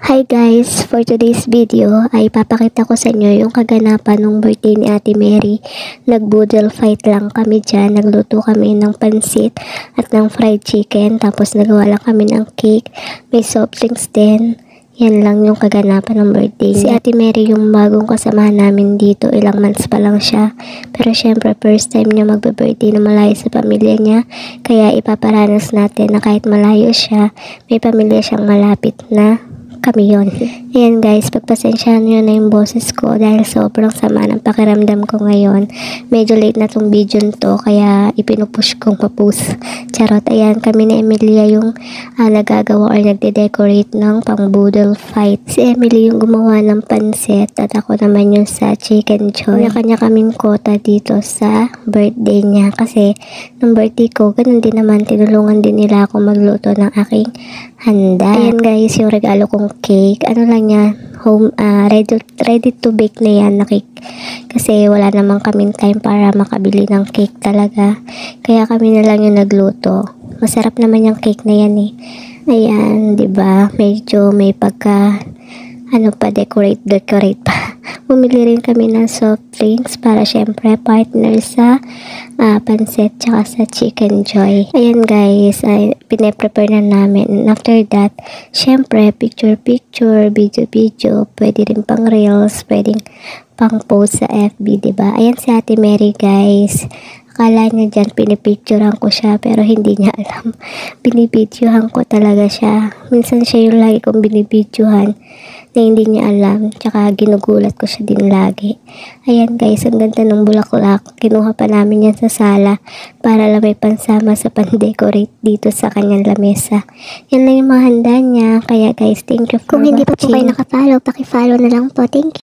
Hi guys! For today's video ay papakita ko sa inyo yung kaganapan ng birthday ni Ate Mary. Nag-boodle fight lang kami dyan. Nagluto kami ng pansit at ng fried chicken. Tapos nagawa lang kami ng cake. May soft drinks din. Yan lang yung kaganapan ng birthday niya. Si Ate Mary yung bagong kasamahan namin dito. Ilang months pa lang siya. Pero syempre first time niya magbe-birthday na malayo sa pamilya niya. Kaya ipaparanas natin na kahit malayo siya, may pamilya siyang malapit na kami yun. Ayan guys, pagpasensyahan nyo na yung boses ko dahil sobrang sama ng pakiramdam ko ngayon. Medyo late na tong video to kaya ipinupush kong papost. Charot, ayan, kami na Emilia yung nagagawa or nagde-decorate ng pang-boodle fight. Si Emily yung gumawa ng pansit at ako naman yung sa chicken joy. Kanya-kanya kaming kota dito sa birthday niya kasi nung birthday ko, ganun din naman, tinulungan din nila ako magluto ng aking handa. Ayan guys, yung regalo kong cake, ano lang yan, home, ready to bake na yan na cake. Kasi wala namang kaming time para makabili ng cake talaga. Kaya kami na lang yung nagluto. Masarap naman yung cake na yan eh. Ayan, 'di ba? Medyo may pagka decorate pa. Bumili rin kami ng soft drinks para syempre partner sa pansit tsaka sa chicken joy. Ayan guys, ay pine-prepare na namin. And after that, syempre picture, video, pwede rin pang reels, pwedeng pang post sa FB, diba? Ayan si Ate Mary guys. Akala niya dyan pinipicturean ko siya pero hindi niya alam. Binibidyohan ko talaga siya. Minsan siya yung lagi kong binibidyohan na hindi niya alam. Tsaka ginugulat ko siya din lagi. Ayan guys, ang ganda ng bulaklak. Kinuha pa namin yan sa sala para lang may pansama sa pan-decorate dito sa kanyang lamesa. Yan lang yung mga handa niya. Kaya guys, thank you for watching. Kung hindi pa po kayo nakapollow, paki-follow na lang po. Thank you.